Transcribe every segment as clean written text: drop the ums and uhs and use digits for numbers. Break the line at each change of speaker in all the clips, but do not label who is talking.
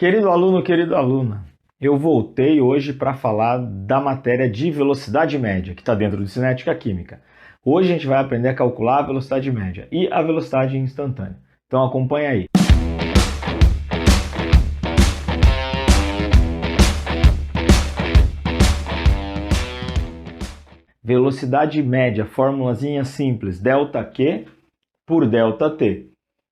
Querido aluno, querida aluna, eu voltei hoje para falar da matéria de velocidade média, que está dentro de cinética química. Hoje a gente vai aprender a calcular a velocidade média e a velocidade instantânea. Então acompanha aí. Velocidade média, formulazinha simples, ΔQ por ΔT.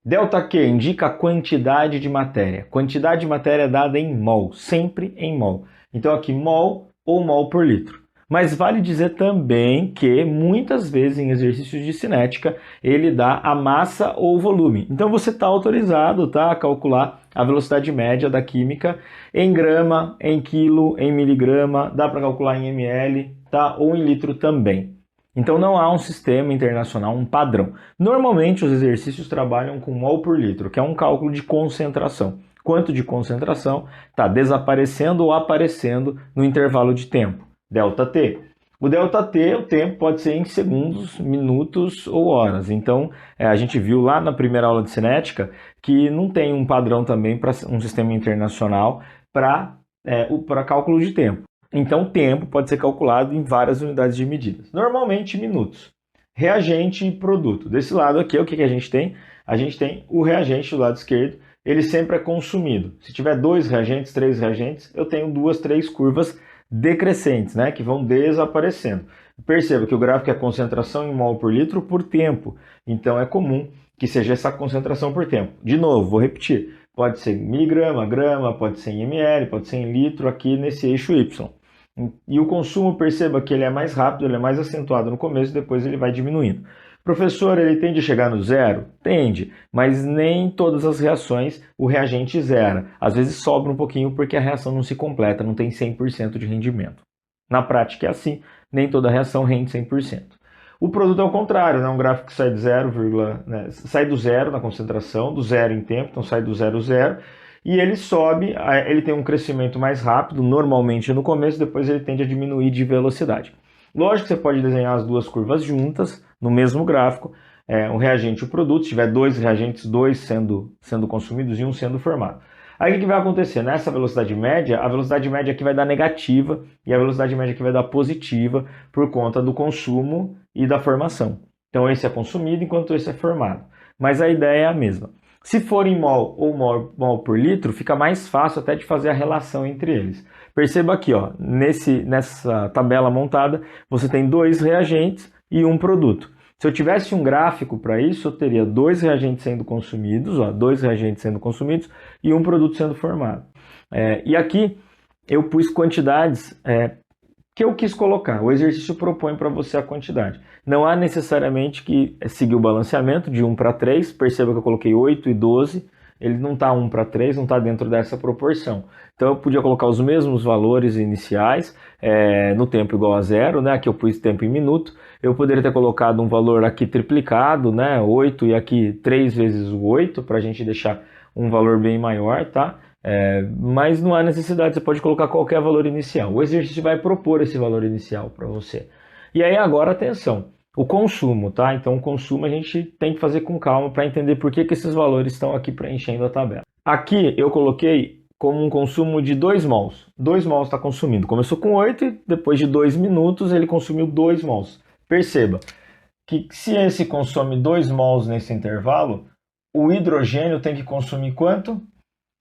ΔQ indica a quantidade de matéria. Quantidade de matéria é dada em mol, sempre em mol. Então aqui mol ou mol por litro. Mas vale dizer também que muitas vezes em exercícios de cinética ele dá a massa ou volume. Então você está autorizado a calcular a velocidade média da química em grama, em quilo, em miligrama, dá para calcular em ml, ou em litro também. Então não há um sistema internacional, um padrão. Normalmente os exercícios trabalham com mol por litro, que é um cálculo de concentração. Quanto de concentração está desaparecendo ou aparecendo no intervalo de tempo, ΔT. O ΔT, o tempo pode ser em segundos, minutos ou horas. Então a gente viu lá na primeira aula de cinética que não tem um padrão também para um sistema internacional para cálculo de tempo. Então, o tempo pode ser calculado em várias unidades de medidas, normalmente minutos. Reagente e produto. Desse lado aqui, o que a gente tem? A gente tem o reagente do lado esquerdo, ele sempre é consumido. Se tiver 2 reagentes, 3 reagentes, eu tenho 2, 3 curvas decrescentes, que vão desaparecendo. Perceba que o gráfico é concentração em mol por litro por tempo, então é comum que seja essa concentração por tempo. De novo, vou repetir, pode ser em miligrama, grama, pode ser em ml, pode ser em litro aqui nesse eixo Y. E o consumo, perceba que ele é mais rápido, ele é mais acentuado no começo, depois ele vai diminuindo. Professor, ele tende a chegar no zero? Tende, mas nem todas as reações o reagente zera. Às vezes sobra um pouquinho porque a reação não se completa, não tem 100% de rendimento. Na prática é assim, nem toda reação rende 100%. O produto é o contrário, um gráfico que sai de sai do zero na concentração, do zero em tempo, então sai do zero, e ele sobe, ele tem um crescimento mais rápido, normalmente no começo, depois ele tende a diminuir de velocidade. Lógico que você pode desenhar as duas curvas juntas, no mesmo gráfico, um reagente e o produto, se tiver 2 reagentes, 2 sendo consumidos e 1 sendo formado. Aí o que vai acontecer? Nessa velocidade média, a velocidade média aqui vai dar negativa e a velocidade média aqui vai dar positiva por conta do consumo e da formação. Então esse é consumido enquanto esse é formado. Mas a ideia é a mesma. Se for em mol ou mol por litro, fica mais fácil até de fazer a relação entre eles. Perceba aqui, nessa tabela montada, você tem 2 reagentes e 1 produto. Se eu tivesse um gráfico para isso, eu teria 2 reagentes sendo consumidos, 2 reagentes sendo consumidos e 1 produto sendo formado. E aqui eu pus quantidades que eu quis colocar. O exercício propõe para você a quantidade. Não há necessariamente que seguir o balanceamento de 1 para 3. Perceba que eu coloquei 8 e 12. Ele não está 1 para 3, não está dentro dessa proporção. Então eu podia colocar os mesmos valores iniciais no tempo igual a 0, aqui eu pus tempo em minuto. Eu poderia ter colocado um valor aqui triplicado, 8 e aqui 3 vezes o 8, para a gente deixar um valor bem maior, mas não há necessidade, você pode colocar qualquer valor inicial. O exercício vai propor esse valor inicial para você. E aí agora, atenção, o consumo, Então o consumo a gente tem que fazer com calma para entender por que esses valores estão aqui preenchendo a tabela. Aqui eu coloquei como um consumo de 2 mols. 2 mols está consumindo. Começou com 8 e depois de 2 minutos ele consumiu 2 mols. Perceba que se esse consome 2 mols nesse intervalo, o hidrogênio tem que consumir quanto?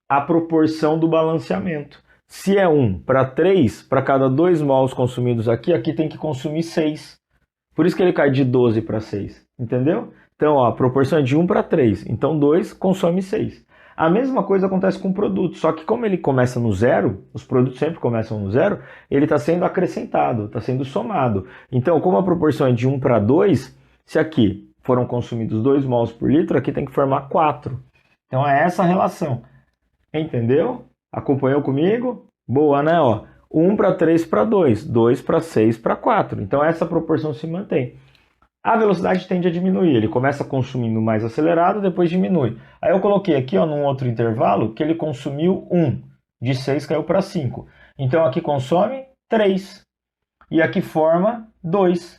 A proporção do balanceamento. Se é 1 para 3, para cada 2 mols consumidos aqui tem que consumir 6. Por isso que ele cai de 12 para 6, entendeu? Então a proporção é de 1 para 3, então 2 consome 6. A mesma coisa acontece com o produto, só que como ele começa no zero, os produtos sempre começam no zero, ele está sendo acrescentado, está sendo somado. Então como a proporção é de 1 para 2, se aqui foram consumidos 2 mols por litro, aqui tem que formar 4. Então é essa a relação. Entendeu? Acompanhou comigo? Boa, 1 para 3 para 2, 2 para 6 para 4. Então essa proporção se mantém. A velocidade tende a diminuir, ele começa consumindo mais acelerado, depois diminui. Aí eu coloquei aqui num outro intervalo que ele consumiu 1, de 6 caiu para 5. Então aqui consome 3 e aqui forma 2.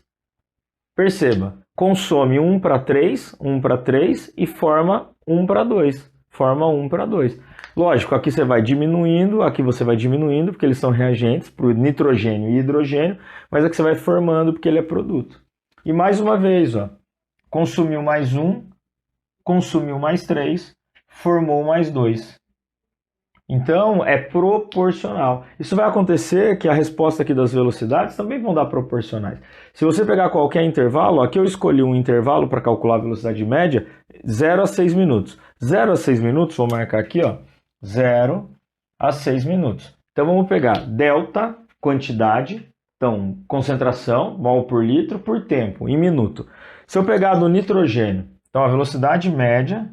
Perceba, consome 1 para 3 e forma 1 para 2. Forma 1 para 2. Lógico, aqui você vai diminuindo, aqui você vai diminuindo, porque eles são reagentes para o nitrogênio e hidrogênio, mas aqui você vai formando porque ele é produto. E mais uma vez, ó, consumiu mais 1, consumiu mais 3, formou mais 2. Então, é proporcional. Isso vai acontecer que a resposta aqui das velocidades também vão dar proporcionais. Se você pegar qualquer intervalo, aqui eu escolhi um intervalo para calcular a velocidade média, 0 a 6 minutos. 0 a 6 minutos, vou marcar aqui, ó, 0 a 6 minutos. Então, vamos pegar delta, quantidade, então, concentração, mol por litro, por tempo, em minuto. Se eu pegar do nitrogênio, então, a velocidade média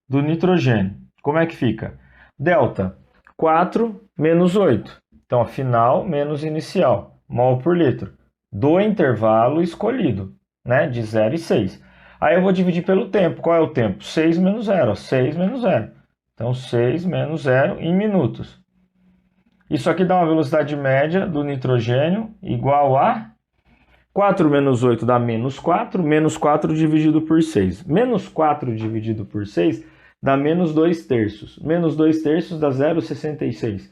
do nitrogênio, como é que fica? Delta, 4 menos 8. Então, a final menos inicial, mol por litro, do intervalo escolhido, né, de 0 e 6. Aí eu vou dividir pelo tempo. Qual é o tempo? 6 menos 0, 6 menos 0. Então, 6 menos 0 em minutos. Isso aqui dá uma velocidade média do nitrogênio igual a 4 menos 8 dá menos 4 dividido por 6. Menos 4 dividido por 6 dá menos 2 terços. Menos 2 terços dá 0,66.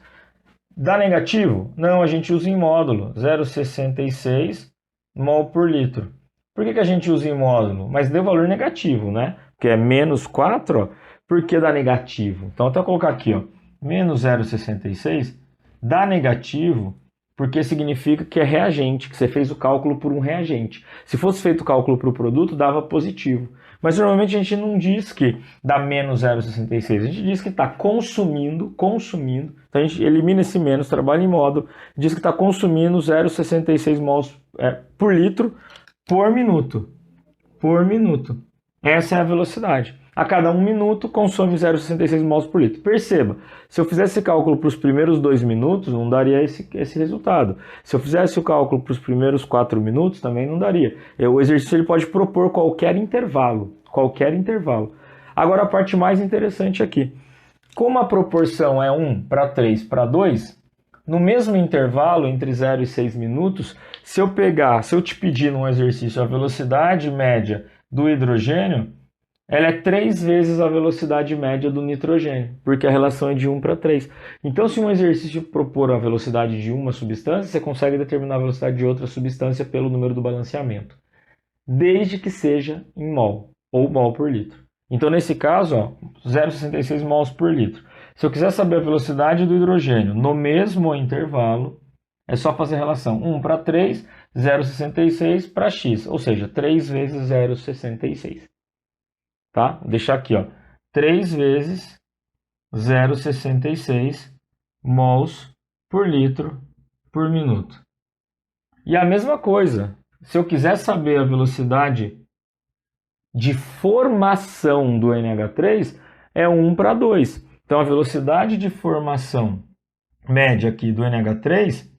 Dá negativo? Não, a gente usa em módulo. 0,66 mol por litro. Por que a gente usa em módulo? Mas deu valor negativo, né? Porque é menos 4, ó, porque dá negativo. Então, até colocar aqui, ó, menos 0,66 dá negativo porque significa que é reagente, que você fez o cálculo por um reagente. Se fosse feito o cálculo para o produto, dava positivo. Mas normalmente a gente não diz que dá menos 0,66, a gente diz que está consumindo, então a gente elimina esse menos, trabalha em módulo, diz que está consumindo 0,66 mols por litro por minuto. Essa é a velocidade. A cada 1 minuto consome 0,66 mols por litro. Perceba, se eu fizesse esse cálculo para os primeiros 2 minutos, não daria esse resultado. Se eu fizesse o cálculo para os primeiros 4 minutos, também não daria. O exercício ele pode propor qualquer intervalo. Agora a parte mais interessante aqui. Como a proporção é 1 para 3 para 2, no mesmo intervalo entre 0 e 6 minutos, se eu te pedir num exercício a velocidade média do hidrogênio, ela é 3 vezes a velocidade média do nitrogênio, porque a relação é de 1 para 3. Então, se um exercício propor a velocidade de uma substância, você consegue determinar a velocidade de outra substância pelo número do balanceamento, desde que seja em mol, ou mol por litro. Então, nesse caso, 0,66 mols por litro. Se eu quiser saber a velocidade do hidrogênio no mesmo intervalo, é só fazer a relação 1 para 3, 0,66 para x, ou seja, 3 vezes 0,66. Tá? Vou deixar aqui, ó, 3 vezes 0,66 mols por litro por minuto. E a mesma coisa, se eu quiser saber a velocidade de formação do NH3, é 1 para 2. Então, a velocidade de formação média aqui do NH3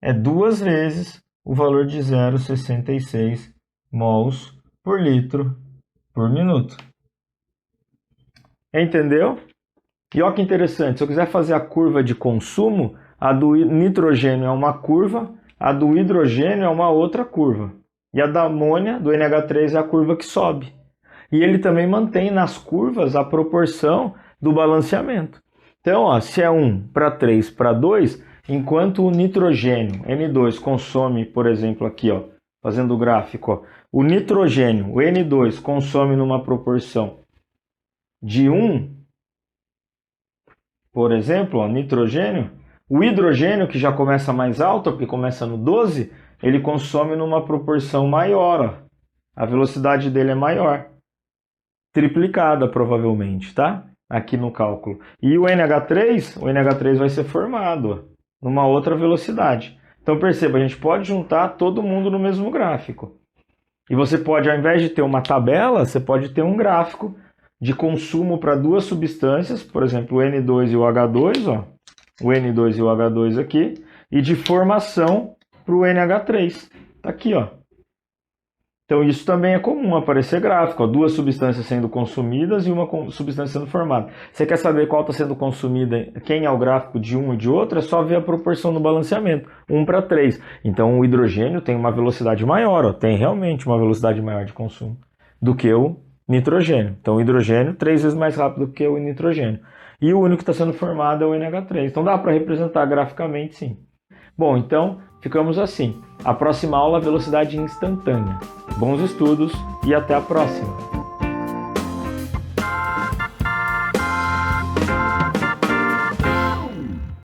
é 2 vezes o valor de 0,66 mols por litro por minuto. Entendeu? E olha que interessante, se eu quiser fazer a curva de consumo, a do nitrogênio é uma curva, a do hidrogênio é uma outra curva. E a da amônia, do NH3, é a curva que sobe. E ele também mantém nas curvas a proporção do balanceamento. Então, ó, se é 1 para 3 para 2, enquanto o nitrogênio, N2, consome, por exemplo, aqui, ó, fazendo o gráfico, ó, o nitrogênio, o N2, consome numa proporção de 1, por exemplo, ó, nitrogênio, o hidrogênio, que já começa mais alto, porque começa no 12, ele consome numa proporção maior, ó. A velocidade dele é maior, triplicada provavelmente, tá? Aqui no cálculo. E o NH3 vai ser formado, ó, numa outra velocidade. Então perceba, a gente pode juntar todo mundo no mesmo gráfico. E você pode, ao invés de ter uma tabela, você pode ter um gráfico de consumo para duas substâncias, por exemplo, o N2 e o H2, ó, o N2 e o H2 aqui, e de formação para o NH3. Tá aqui, ó. Então isso também é comum aparecer gráfico, ó, duas substâncias sendo consumidas e uma substância sendo formada. Você quer saber qual está sendo consumida, quem é o gráfico de um e de outro, é só ver a proporção no balanceamento, 1 para 3. Então o hidrogênio tem uma velocidade maior, ó, tem realmente uma velocidade maior de consumo do que o nitrogênio. Então o hidrogênio 3 vezes mais rápido que o nitrogênio. E o único que está sendo formado é o NH3. Então dá para representar graficamente, sim. Bom, então ficamos assim. A próxima aula, velocidade instantânea. Bons estudos e até a próxima!